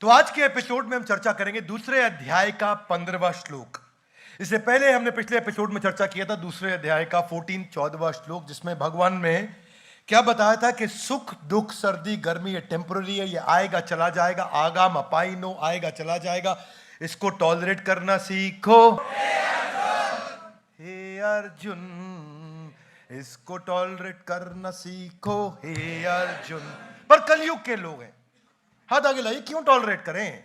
तो आज के एपिसोड में हम चर्चा करेंगे दूसरे अध्याय का 15वां श्लोक। इससे पहले हमने पिछले एपिसोड में चर्चा किया था दूसरे अध्याय का 14वां श्लोक, जिसमें भगवान ने क्या बताया था कि सुख दुख सर्दी गर्मी ये टेम्पररी है, ये आएगा चला जाएगा, आगाम अपाइनो आएगा चला जाएगा, इसको टॉलरेट करना सीखो हे अर्जुन, इसको टॉलरेट करना सीखो हे अर्जुन। पर कलयुग के लोग हैं, हाथ आगे लाइए, क्यों टॉलरेट करें?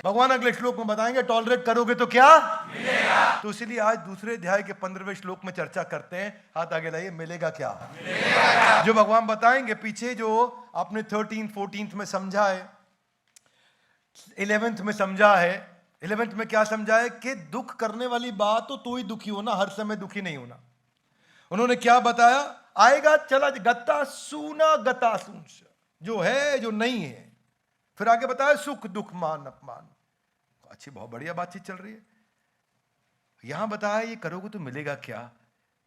भगवान अगले श्लोक में बताएंगे टॉलरेट करोगे तो क्या मिलेगा। तो इसलिए आज दूसरे अध्याय के 15वें श्लोक में चर्चा करते हैं। हाथ आगे लाइए, मिलेगा क्या? जो भगवान बताएंगे पीछे, जो आपने 13, 14 में समझा है, 11th में समझा है। 11th में क्या समझा है कि दुख करने वाली बात तो ही दुखी होना, हर समय दुखी नहीं होना। उन्होंने क्या बताया? आएगा चला गता सूना गता सूंस, जो है जो नहीं है। फिर आगे बताया सुख दुख मान अपमान। अच्छी बहुत बढ़िया बातचीत चल रही है। यहां बताया ये करोगे तो मिलेगा क्या।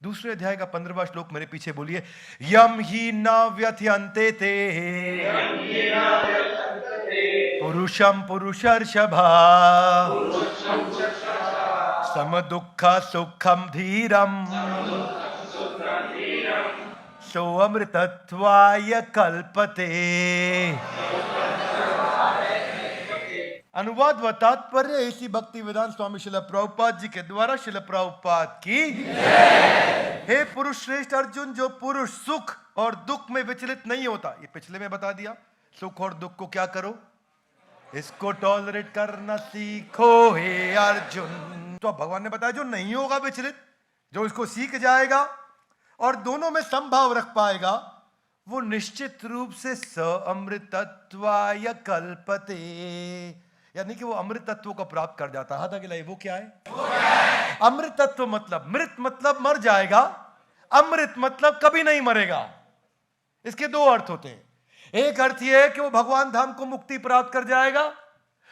दूसरे अध्याय का 15वां श्लोक मेरे पीछे बोलिए। यम ही न व्यथयन्ते ते पुरुषम पुरुषर्षभा सम दुख सुखम धीरम सो अमृतत्वाय कल्पते। अनुवाद व तात्पर्य इसी भक्ति वेदांत स्वामी श्रील प्रभुपाद जी के द्वारा श्रील प्रभुपाद की। हे पुरुष श्रेष्ठ अर्जुन, जो पुरुष सुख और दुख में विचलित नहीं होता, ये पिछले में बता दिया। सुख और दुख को क्या करो? इसको टॉलरेट करना सीखो हे अर्जुन। तो भगवान ने बताया जो नहीं होगा विचलित, जो इसको सीख जाएगा और दोनों में संभाव रख पाएगा, वो निश्चित रूप से स अमृतत्वाय कल्पते, यानी कि वो अमृत तत्व को प्राप्त कर जाता है। हाथ आगे लाइए, वो क्या है? अमृत तत्व मतलब मृत मतलब मर जाएगा, अमृत मतलब कभी नहीं मरेगा। इसके दो अर्थ होते हैं। एक अर्थ यह है कि वो भगवान धाम को मुक्ति प्राप्त कर जाएगा,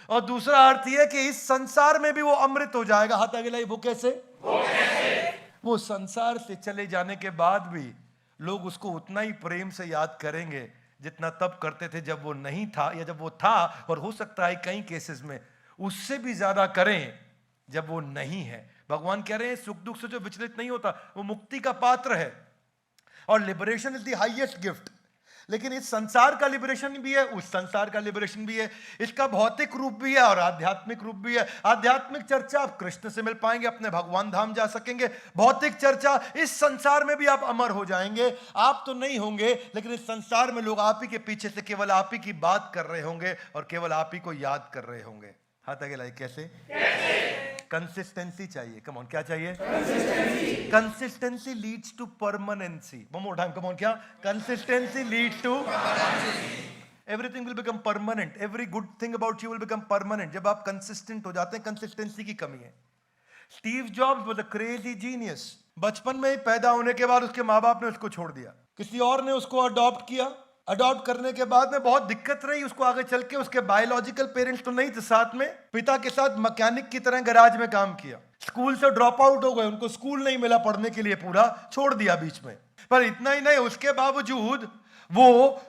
और दूसरा अर्थ यह है कि इस संसार में भी वो अमृत हो जाएगा। हाथ आगे लाइए, वो कैसे? वो संसार से चले जाने के बाद भी लोग उसको उतना ही प्रेम से याद करेंगे जितना तब करते थे जब वो नहीं था, या जब वो था, और हो सकता है कई केसेस में उससे भी ज्यादा करें जब वो नहीं है। भगवान कह रहे हैं सुख दुख से जो विचलित नहीं होता वो मुक्ति का पात्र है, और liberation is the highest gift. लेकिन इस संसार का लिबरेशन भी है, उस संसार का लिबरेशन भी है, इसका भौतिक रूप भी है और आध्यात्मिक रूप भी है। आध्यात्मिक चर्चा आप कृष्ण से मिल पाएंगे, अपने भगवान धाम जा सकेंगे। भौतिक चर्चा, इस संसार में भी आप अमर हो जाएंगे। आप तो नहीं होंगे, लेकिन इस संसार में लोग आप ही के पीछे से केवल आप ही की बात कर रहे होंगे और केवल आप ही को याद कर रहे होंगे। हाथ आगे लाइए, कैसे? कंसिस्टेंसी चाहिए। कम ऑन, क्या चाहिए? Consistency leads to permanency. One more time, come on, क्या? Consistency leads to everything will become permanent. Every good thing about you will become permanent जब आप कंसिस्टेंट हो जाते हैं। कंसिस्टेंसी की कमी है। Steve jobs was a crazy genius. बचपन में ही पैदा होने के बाद उसके माँ बाप ने उसको छोड़ दिया, किसी और ने उसको अडॉप्ट किया। अडॉप्ट करने के बाद में बहुत दिक्कत रही उसको आगे चल के। उसके बायोलॉजिकल पेरेंट्स तो नहीं थे साथ में, पिता के साथ मैकेनिक की तरह गैराज में काम किया। स्कूल से ड्रॉप आउट हो गए, उनको स्कूल नहीं मिला पढ़ने के लिए, पूरा छोड़ दिया बीच में। पर इतना ही नहीं, उसके बावजूद वो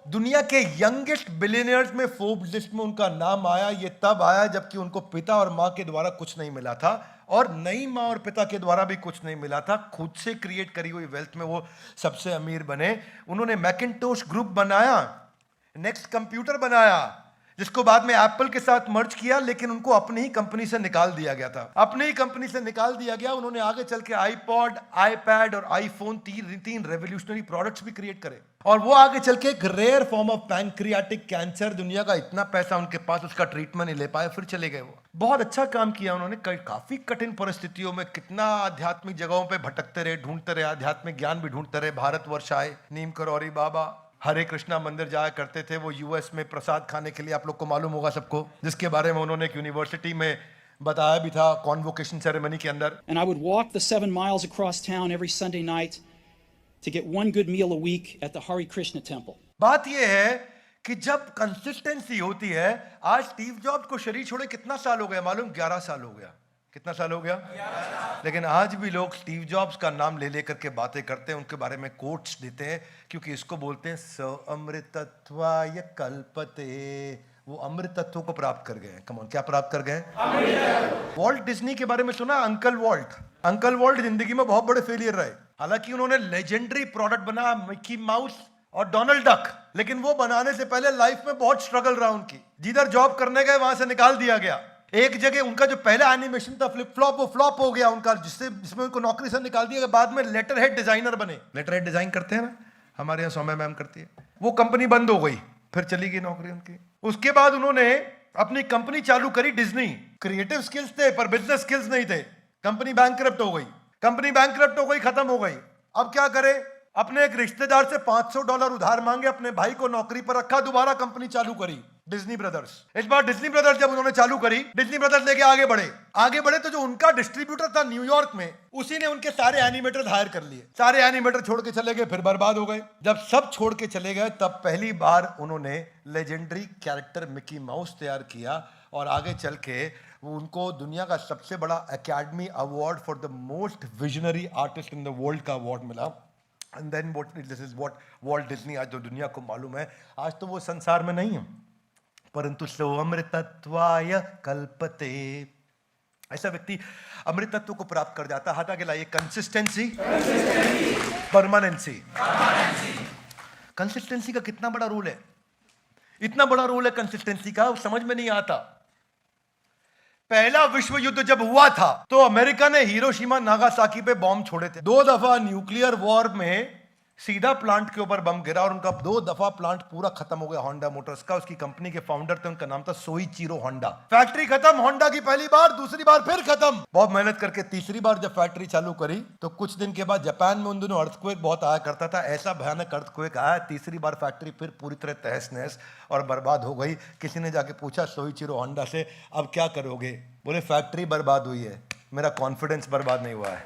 दुनिया के यंगेस्ट बिलियनियर्स में फोर्ब्स लिस्ट में उनका नाम आया। ये तब आया जबकि उनको पिता और माँ के द्वारा कुछ नहीं मिला था, और नई माँ और पिता के द्वारा भी कुछ नहीं मिला था। खुद से क्रिएट करी हुई वेल्थ में वो सबसे अमीर बने। उन्होंने मैकिन्टोश ग्रुप बनाया, नेक्स्ट कंप्यूटर बनाया, जिसको बाद में एप्पल के साथ मर्ज किया, लेकिन उनको अपनी ही कंपनी से निकाल दिया गया था। अपनी ही कंपनी से निकाल दिया गया। उन्होंने आगे चल के आईपॉड, आईपैड और आईफोन, तीन रेवोल्यूशनरी प्रोडक्ट्स भी क्रिएट करे। और वो आगे चल के एक rare form of pancreatic cancer, दुनिया का इतना पैसा उनके पास, उसका ट्रीटमेंट नहीं ले पाए, फिर चले गए। वो बहुत अच्छा काम किया उन्होंने। काफी कठिन परिस्थितियों में कितना आध्यात्मिक जगहों पे भटकते रहे, ढूंढते रहे, आध्यात्मिक ज्ञान भी ढूंढते रहे। भारतवर्ष आए, नीम करौरी बाबा, हरे कृष्णा मंदिर जाया करते थे वो यूएस में प्रसाद खाने के लिए। आप लोग को मालूम होगा सबको, जिसके बारे में उन्होंने एक यूनिवर्सिटी में बताया भी था कॉन्वोकेशन सेरेमनी के अंदर। And I would walk the 7 miles across town every Sunday night to get one good meal a week at the Hare Krishna temple. बात यह है कि जब कंसिस्टेंसी होती है, आज स्टीव जॉब्स को शरीर छोड़े कितना साल हो गया मालूम? 11 साल हो गया। कितना साल हो गया? लेकिन आज भी लोग स्टीव जॉब्स का नाम ले लेकर के बातें करते हैं, उनके बारे में कोट्स देते हैं, क्योंकि इसको बोलते हैं स अमृतत्वाय कल्पते। वो अमृत तत्वों को प्राप्त कर गए। कम ऑन, क्या प्राप्त कर गए? वॉल्ट डिज्नी के बारे में सुना? Uncle vault. अंकल वॉल्ट जिंदगी में बहुत बड़े फेलियर रहे। हालांकि उन्होंने लेजेंडरी प्रोडक्ट बनाया, मिकी माउस और डोनाल्ड डक, लेकिन वो बनाने से पहले लाइफ में बहुत स्ट्रगल रहा उनकी। जिधर जॉब करने गए वहां से निकाल दिया गया। एक जगह उनका जो पहला एनिमेशन था फ्लिप फ्लॉप, वो फ्लॉप हो गया उनका, जिसमें उनको नौकरी से निकाल दिया गया। बाद में लेटर हेड डिजाइनर बने। लेटर हेड डिजाइन करते हैं ना, हमारे यहाँ सौम्या मैम करती है। वो कंपनी बंद हो गई, फिर चली गई नौकरी उनकी। उसके बाद उन्होंने अपनी कंपनी चालू करी डिज्नी। क्रिएटिव स्किल्स थे पर बिजनेस स्किल्स नहीं थे। कंपनी बैंकरप्ट हो गई। कंपनी बैंकरप्ट हो गई, खत्म हो गई। अब क्या करे? अपने एक रिश्तेदार से $500 उधार मांगे, अपने भाई को नौकरी पर रखा, दोबारा कंपनी चालू करी डिज्नी ब्रदर्स। इस बार डिज्नी ब्रदर्स जब उन्होंने चालू करी, डिज्नी ब्रदर्स लेके आगे बढ़े तो जो उनका डिस्ट्रीब्यूटर था न्यूयॉर्क में, उसी ने उनके सारे एनिमेटर हायर कर लिए। सारे एनिमेटर छोड़ के चले गए, फिर बर्बाद हो गए। जब सब छोड़ के चले गए, तब पहली बार उन्होंने लेजेंडरी कैरेक्टर मिकी माउस तैयार किया और आगे चल के उनको दुनिया का सबसे बड़ा academy award for the most visionary artist in the world का अवार्ड मिला। And then this is what Walt Disney आज जो दुनिया को मालूम है। आज तो वो संसार में नहीं है, परंतु सो अमृतत्वाय कल्पते। ऐसा व्यक्ति अमृत तत्व को प्राप्त कर जाता। हाथ आगे लाइए। Consistency, permanency. कंसिस्टेंसी का कितना बड़ा रोल है, इतना बड़ा रोल है कंसिस्टेंसी का, समझ में नहीं आता। पहला विश्व युद्ध जब हुआ था तो अमेरिका ने हिरोशिमा नागासाकी पे बॉम्ब छोड़े थे। 2 दफा न्यूक्लियर वॉर में सीधा प्लांट के ऊपर बम गिरा और उनका 2 दफा प्लांट पूरा खत्म हो गया। होंडा मोटर्स का, उसकी कंपनी के फाउंडर थे, उनका नाम था सोइचिरो होंडा। फैक्ट्री खत्म होंडा की पहली बार, दूसरी बार फिर खत्म। बहुत मेहनत करके तीसरी बार जब फैक्ट्री चालू करी तो कुछ दिन के बाद जापान में उन दिनों अर्थक्वेक बहुत आया करता था। ऐसा भयानक अर्थक्वेक आया, तीसरी बार फैक्ट्री फिर पूरी तरह तहस नहस और बर्बाद हो गई। किसी ने जाके पूछा सोइचिरो होंडा से, अब क्या करोगे? बोले फैक्ट्री बर्बाद हुई है, मेरा कॉन्फिडेंस बर्बाद नहीं हुआ है।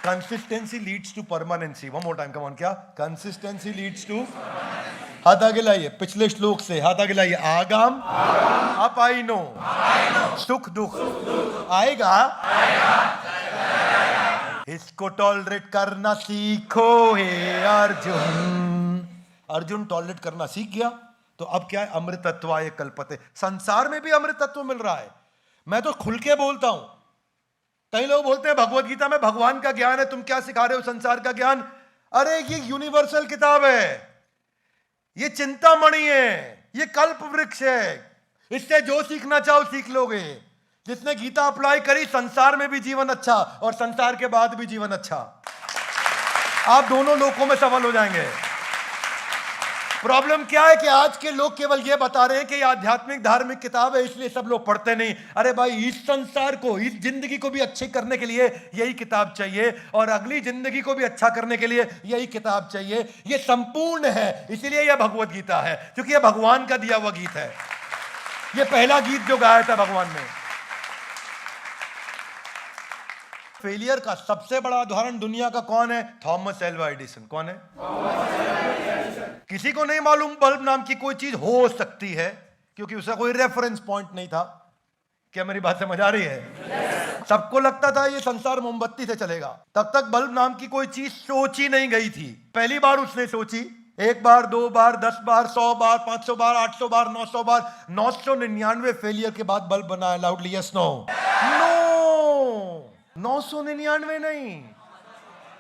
Consistency leads to permanency. One more time, come on. क्या? Consistency leads to. हाथ आगे लाइए पिछले श्लोक से, हाथ आगे लाइए। आगाम अपाइनो, सुख दुख आएगा, इसको टॉलरेट करना सीखो हे अर्जुन। अर्जुन टॉलरेट करना सीख गया तो अब क्या है? अमृत तत्वाय कल्पते। संसार में भी अमृत तत्व मिल रहा है। मैं तो खुल के बोलता हूं। कई लोग बोलते हैं भगवत गीता में भगवान का ज्ञान है, तुम क्या सिखा रहे हो संसार का ज्ञान? अरे ये यूनिवर्सल किताब है, ये चिंतामणि है, ये कल्प वृक्ष है। इससे जो सीखना चाहो सीख लोगे। जिसने गीता अप्लाई करी, संसार में भी जीवन अच्छा और संसार के बाद भी जीवन अच्छा। आप दोनों लोकों में सफल हो जाएंगे। प्रॉब्लम क्या है कि आज के लोग केवल ये बता रहे हैं कि ये आध्यात्मिक धार्मिक किताब है इसलिए सब लोग पढ़ते नहीं। अरे भाई, इस संसार को, इस जिंदगी को भी अच्छी करने के लिए यही किताब चाहिए और अगली जिंदगी को भी अच्छा करने के लिए यही किताब चाहिए। ये संपूर्ण है, इसीलिए यह भगवत गीता है, क्योंकि यह भगवान का दिया हुआ गीत है। यह पहला गीत जो गाया था भगवान ने। फेलियर का सबसे बड़ा उदाहरण दुनिया का कौन है? Thomas Alva Edison. कौन है? किसी को नहीं मालूम बल्ब नाम की कोई चीज हो सकती है, क्योंकि उसका कोई रेफरेंस पॉइंट नहीं था। क्या मेरी बात समझ आ रही है? सबको लगता था ये संसार मोमबत्ती से चलेगा। तब तक बल्ब नाम की कोई चीज सोची नहीं गई थी। पहली बार उसने सोची, 1 बार, 2 बार, 10 बार, 100 बार, 500 बार, 800 बार, 900 बार, 999 फेलियर के बाद बल्ब बनाया। Loudly yes no? नो, 999 नहीं,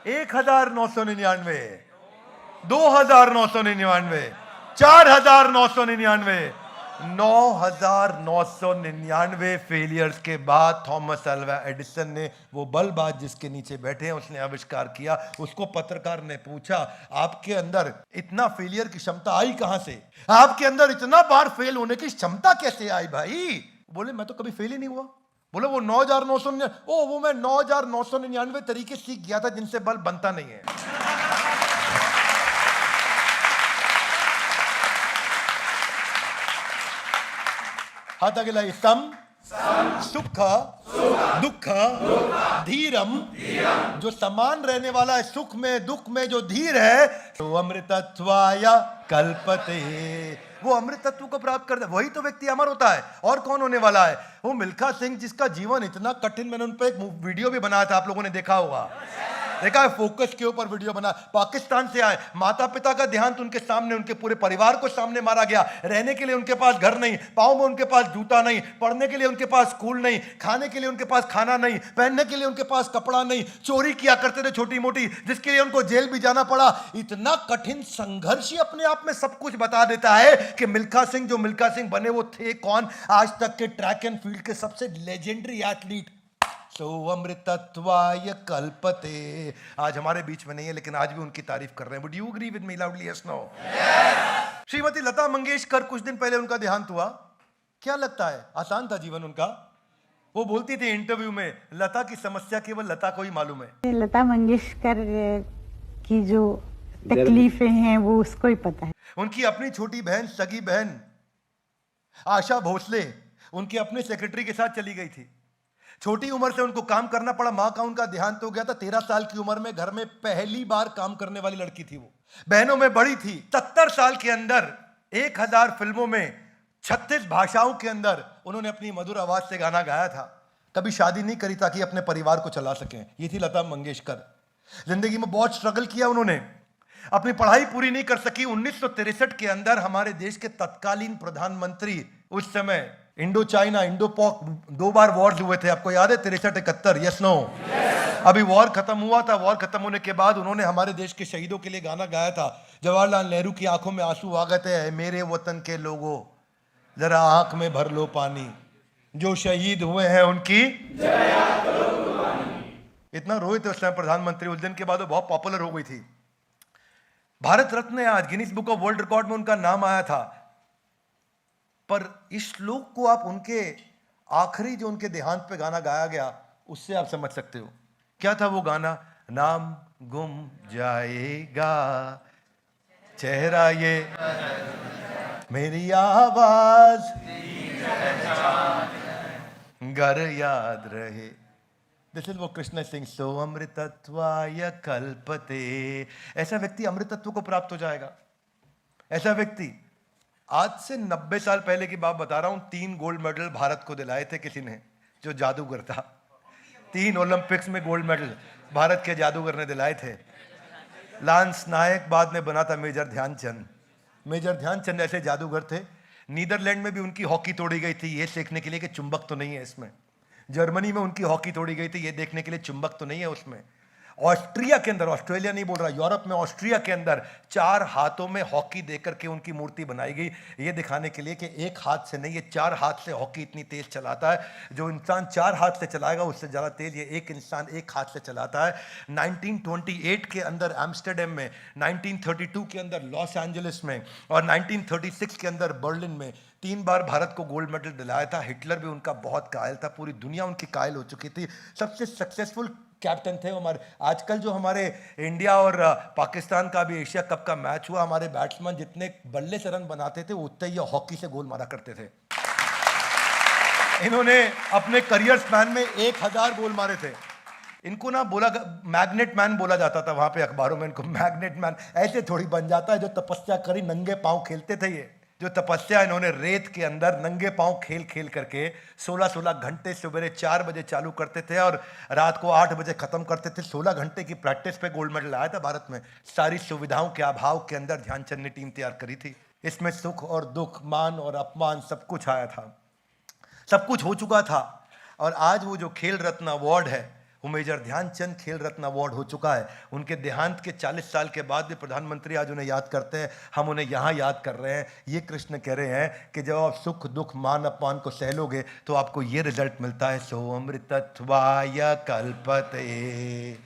1999, 2999, 4999, 9999 फेलियर्स के बाद थॉमस एल्वा एडिसन ने वो बल्ब आज जिसके नीचे बैठे हैं उसने आविष्कार किया। उसको पत्रकार ने पूछा, आपके अंदर इतना फेलियर की क्षमता आई कहां से? आपके अंदर इतना बार फेल होने की क्षमता कैसे आई भाई? बोले मैं तो कभी फेल ही नहीं हुआ। बोले वो 9999, वो मैं 9999 तरीके सीख गया था जिनसे बल्ब बनता नहीं है। हाथ आगे लाइए। सम सुख दुख धीरम। जो समान रहने वाला है सुख में दुख में, जो धीर है, तो अमृतत्वाय कल्पते। वो अमृत तत्व को प्राप्त करता है, वही तो व्यक्ति अमर होता है। और कौन होने वाला है? वो मिल्खा सिंह, जिसका जीवन इतना कठिन। मैंने उन पर एक वीडियो भी बनाया था, आप लोगों ने देखा होगा। देखा है, फोकस के ऊपर वीडियो बना, पाकिस्तान से आए, माता पिता का देहांत उनके सामने, उनके पूरे परिवार को सामने मारा गया, रहने के लिए उनके पास घर नहीं, पाँव में उनके पास जूता नहीं, पढ़ने के लिए उनके पास स्कूल नहीं, खाने के लिए उनके पास खाना नहीं, पहनने के लिए उनके पास कपड़ा नहीं, चोरी किया करते थे छोटी मोटी, जिसके लिए उनको जेल भी जाना पड़ा। इतना कठिन संघर्ष ही अपने आप में सब कुछ बता देता है कि मिल्खा सिंह जो मिल्खा सिंह बने वो थे कौन? आज तक के ट्रैक एंड फील्ड के सबसे लेजेंडरी एथलीट। सो अमृतत्वाय कल्पते, आज हमारे बीच में नहीं है लेकिन आज भी उनकी तारीफ कर रहे हैं। Would you agree with me loudly? Yes no? Shrimati Lata Mangeshkar, कुछ दिन पहले उनका देहांत हुआ। क्या लगता है आसान था जीवन उनका? वो बोलती थी इंटरव्यू में, लता की समस्या केवल लता को ही मालूम है। लता मंगेशकर की जो तकलीफें हैं वो उसको ही पता है। उनकी अपनी छोटी बहन, सगी बहन आशा भोसले उनके अपने सेक्रेटरी के साथ चली गई थी। छोटी उम्र से उनको काम करना पड़ा, मां का उनका देहांत हो गया था। 13 साल की उम्र में घर में पहली बार काम करने वाली लड़की थी वो। बहनों में बड़ी थी। 70 साल के अंदर 1000 फिल्मों में 36 भाषाओं के अंदर उन्होंने अपनी मधुर आवाज से गाना गाया था। कभी शादी नहीं करी ताकि अपने परिवार को चला सकें। ये थी लता मंगेशकर। जिंदगी में बहुत स्ट्रगल किया उन्होंने, अपनी पढ़ाई पूरी नहीं कर सकी। 1963 के अंदर हमारे देश के तत्कालीन प्रधानमंत्री, उस समय इंडो चाइना, इंडो पॉक 2 बार वॉर्स हुए थे, आपको याद है? 63-71, यस नो? अभी वॉर खत्म हुआ था। वॉर खत्म होने के बाद उन्होंने हमारे देश के शहीदों के लिए गाना गाया था। जवाहरलाल नेहरू की आंखों में आंसू आ गए थे, मेरे वतन के लोगों जरा आंख में भर लो पानी, जो शहीद हुए हैं उनकी इतना रोए थे उस समय प्रधानमंत्री। उस दिन के बाद वो बहुत पॉपुलर हो गई थी। भारत रत्न है आज, Guinness book of world record में उनका नाम आया था। पर इस श्लोक को आप उनके आखिरी जो उनके देहांत पे गाना गाया गया उससे आप समझ सकते हो। क्या था वो गाना? नाम गुम जाएगा चेहरा ये मेरी आवाज घर याद रहे। दिस इज वो कृष्ण सिंह। सो अमृतत्वाय कल्पते। ऐसा व्यक्ति अमृतत्व को प्राप्त हो जाएगा। ऐसा व्यक्ति, आज से 90 साल पहले की बात बता रहा हूं, 3 गोल्ड मेडल भारत को दिलाए थे किसी ने, जो जादूगर था। 3 ओलंपिक्स में गोल्ड मेडल भारत के जादूगर ने दिलाए थे। लांस नायक बाद में बना था मेजर ध्यानचंद। मेजर ध्यानचंद ऐसे जादूगर थे। नीदरलैंड में भी उनकी हॉकी तोड़ी गई थी, ये देखने के लिए कि चुंबक तो नहीं है इसमें। जर्मनी में उनकी हॉकी तोड़ी गई थी, ये देखने के लिए चुंबक तो नहीं है उसमें। ऑस्ट्रिया के अंदर, ऑस्ट्रेलिया नहीं बोल रहा, यूरोप में ऑस्ट्रिया के अंदर 4 हाथों में हॉकी देकर के उनकी मूर्ति बनाई गई, ये दिखाने के लिए कि एक हाथ से नहीं, ये 4 हाथ से हॉकी इतनी तेज चलाता है। जो इंसान 4 हाथ से चलाएगा उससे ज्यादा तेज ये एक इंसान 1 हाथ से चलाता है। 1928 के अंदर एम्स्टरडेम में, 1932 के अंदर लॉस एंजलिस में और 1936 के अंदर बर्लिन में 3 बार भारत को गोल्ड मेडल दिलाया था। हिटलर भी उनका बहुत कायल था, पूरी दुनिया उनकी कायल हो चुकी थी। सबसे सक्सेसफुल कैप्टन थे हमारे। आजकल जो हमारे इंडिया और पाकिस्तान का भी एशिया कप का मैच हुआ, हमारे बैट्समैन जितने बल्ले से रन बनाते थे उतने ही हॉकी से गोल मारा करते थे। इन्होंने अपने करियर स्पैन में 1000 गोल मारे थे। इनको ना बोला, मैग्नेट मैन बोला जाता था वहां पे अखबारों में इनको। मैग्नेट मैन ऐसे थोड़ी बन जाता है, जो तपस्या करी नंगे पांव खेलते थे। ये जो तपस्या इन्होंने रेत के अंदर नंगे पांव खेल खेल करके 16-16 घंटे सवेरे 4 बजे चालू करते थे और रात को 8 बजे खत्म करते थे। 16 घंटे की प्रैक्टिस पे गोल्ड मेडल आया था भारत में। सारी सुविधाओं के अभाव के अंदर ध्यानचंद ने टीम तैयार करी थी। इसमें सुख और दुख, मान और अपमान सब कुछ आया था, सब कुछ हो चुका था। और आज वो जो खेल रत्न अवार्ड है वो मेजर ध्यानचंद खेल रत्न अवार्ड हो चुका है। उनके देहांत के 40 साल के बाद भी प्रधानमंत्री आज उन्हें याद करते हैं, हम उन्हें यहाँ याद कर रहे हैं। ये कृष्ण कह रहे हैं कि जब आप सुख दुख मान अपमान को सह लोगे तो आपको ये रिजल्ट मिलता है। सो अमृतत्वाय कल्पते।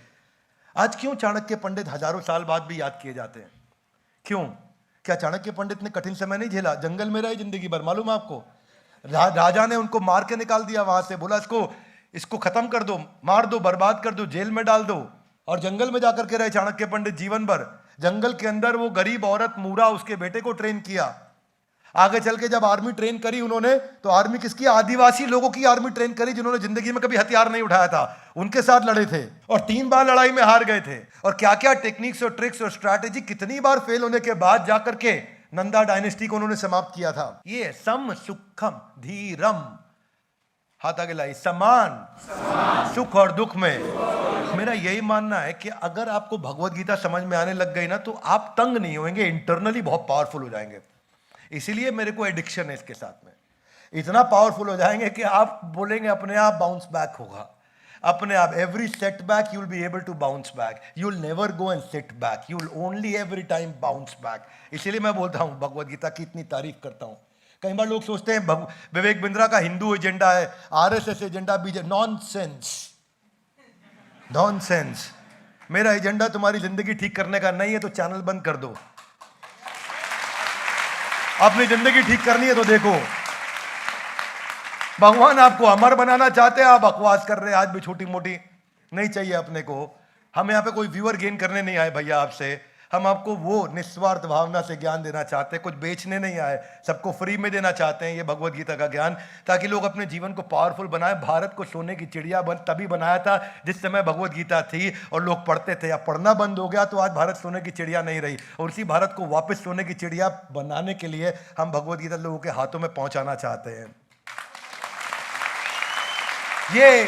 आज क्यों चाणक्य पंडित हजारों साल बाद भी याद किए जाते हैं? क्यों? क्या चाणक्य पंडित ने कठिन समय नहीं झेला? जंगल में रहे जिंदगी भर, मालूम है आपको? राजा ने उनको मार के निकाल दिया वहां से, बोला इसको खत्म कर दो, मार दो, बर्बाद कर दो, जेल में डाल दो। और जंगल में जाकर के रहे चाणक्य पंडित जीवन भर। जंगल के अंदर वो गरीब औरत मूरा उसके बेटे को ट्रेन किया। आगे चल के जब आर्मी ट्रेन करी उन्होंने, तो आर्मी किसकी? आदिवासी लोगों की आर्मी ट्रेन करी जिन्होंने जिंदगी में कभी हथियार नहीं उठाया था। उनके साथ लड़े थे और 3 बार लड़ाई में हार गए थे। और क्या क्या टेक्निक्स और ट्रिक्स और स्ट्रैटेजी, कितनी बार फेल होने के बाद जाकर के नंदा डायनेस्टी को उन्होंने समाप्त किया था। ये सम सुखम धीरम, हाथ आगे लाई, समान सुख और दुख में। मेरा यही मानना है कि अगर आपको भगवत गीता समझ में आने लग गई ना तो आप तंग नहीं होंगे, इंटरनली बहुत पावरफुल हो जाएंगे। इसीलिए मेरे को एडिक्शन है इसके साथ में। इतना पावरफुल हो जाएंगे कि आप बोलेंगे अपने आप बाउंस बैक होगा, अपने आप। Every setback you will be able to bounce back, you will never go and sit back, you will only every time bounce back. इसीलिए मैं बोलता हूं भगवत गीता की इतनी तारीफ करता हूं। कई बार लोग सोचते हैं विवेक बिंद्रा का हिंदू एजेंडा है, RSS agenda, BJP. Nonsense, nonsense. मेरा एजेंडा तुम्हारी जिंदगी ठीक करने का नहीं है तो चैनल बंद कर दो। अपनी जिंदगी ठीक करनी है तो देखो, भगवान आपको अमर बनाना चाहते हैं, आप बकवास कर रहे हैं आज भी छोटी मोटी। नहीं चाहिए अपने को। हम यहाँ पे कोई व्यूअर गेन करने नहीं आए भैया आपसे, हम आपको वो निस्वार्थ भावना से ज्ञान देना चाहते हैं, कुछ बेचने नहीं आए, सबको फ्री में देना चाहते हैं ये भगवत गीता का ज्ञान, ताकि लोग अपने जीवन को पावरफुल बनाए। भारत को सोने की चिड़िया तभी बनाया था जिस समय भगवत गीता थी और लोग पढ़ते थे। अब पढ़ना बंद हो गया तो आज भारत सोने की चिड़िया नहीं रही, और उसी भारत को वापस सोने की चिड़िया बनाने के लिए हम भगवत गीता लोगों के हाथों में पहुंचाना चाहते हैं। ये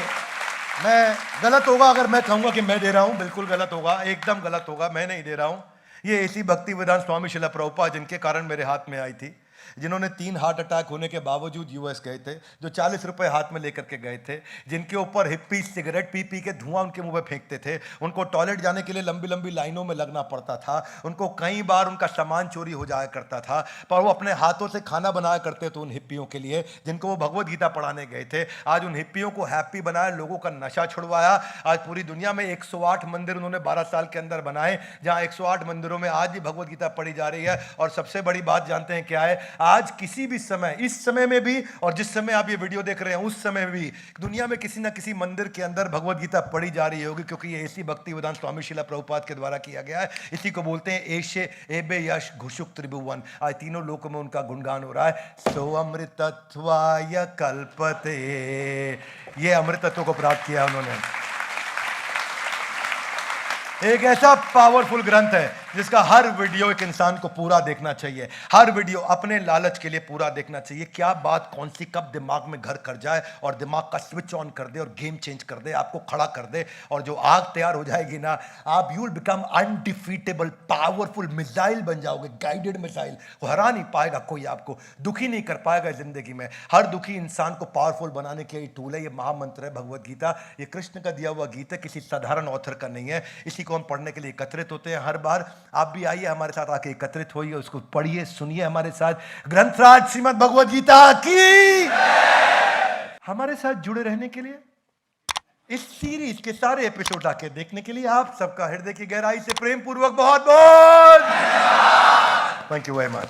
मैं गलत होगा अगर मैं कहूंगा कि मैं दे रहा हूं, बिल्कुल गलत होगा, एकदम गलत होगा, मैं नहीं दे रहा हूं। ये ऐसी भक्ति वेदांत स्वामी शिला प्रभुपाद जिनके कारण मेरे हाथ में आई थी, जिन्होंने 3 हार्ट अटैक होने के बावजूद यूएस गए थे, जो 40 रुपए हाथ में लेकर के गए थे, जिनके ऊपर हिप्पी सिगरेट पी पी के धुआं उनके मुंह में फेंकते थे, उनको टॉयलेट जाने के लिए लंबी लंबी लाइनों में लगना पड़ता था, उनको कई बार उनका सामान चोरी हो जाया करता था, पर वो अपने हाथों से खाना बनाया करते थे उन हिप्पियों के लिए जिनको वो भगवत गीता पढ़ाने गए थे। आज उन हिप्पियों को हैप्पी बनाया, लोगों का नशा छुड़वाया। आज पूरी दुनिया में 108 मंदिर उन्होंने 12 साल के अंदर बनाए, जहां 108 मंदिरों में आज भी भगवत गीता पढ़ी जा रही है। और सबसे बड़ी बात जानते हैं क्या है? आज किसी भी समय, इस समय में भी और जिस समय आप ये वीडियो देख रहे हैं उस समय में भी दुनिया में किसी ना किसी मंदिर के अंदर भगवत गीता पढ़ी जा रही होगी, क्योंकि ये ऐसी भक्ति वेदांत स्वामी शिला प्रभुपाद के द्वारा किया गया है। इसी को बोलते हैं एशे एबे यश घुषुक त्रिभुवन। आज तीनों लोकों में उनका गुणगान हो रहा है। सो अमृतत्वाय कल्पते, ये अमृतत्व को प्राप्त किया उन्होंने। एक ऐसा पावरफुल ग्रंथ है जिसका हर वीडियो एक इंसान को पूरा देखना चाहिए, हर वीडियो अपने लालच के लिए पूरा देखना चाहिए। क्या बात कौन सी कब दिमाग में घर कर जाए और दिमाग का स्विच ऑन कर दे और गेम चेंज कर दे, आपको खड़ा कर दे, और जो आग तैयार हो जाएगी ना, आप you will become undefeatable, powerful missile बन जाओगे, गाइडेड मिसाइल। हरा नहीं पाएगा कोई, आपको दुखी नहीं कर पाएगा जिंदगी में। हर दुखी इंसान को पावरफुल बनाने के टूल है, ये महामंत्र है भगवत गीता। ये कृष्ण का दिया हुआ गीत है, किसी साधारण ऑथर का नहीं है। इसी को हम पढ़ने के लिए एकत्रित होते हैं हर बार। आप भी आइए हमारे साथ, आके एकत्रित होइए, उसको पढ़िए, सुनिए हमारे साथ। ग्रंथराज श्रीमद् भगवत गीता की। हमारे साथ जुड़े रहने के लिए, इस सीरीज के सारे एपिसोड आके देखने के लिए आप सबका हृदय की गहराई से प्रेम पूर्वक बहुत बहुत थैंक यू वेरी मच।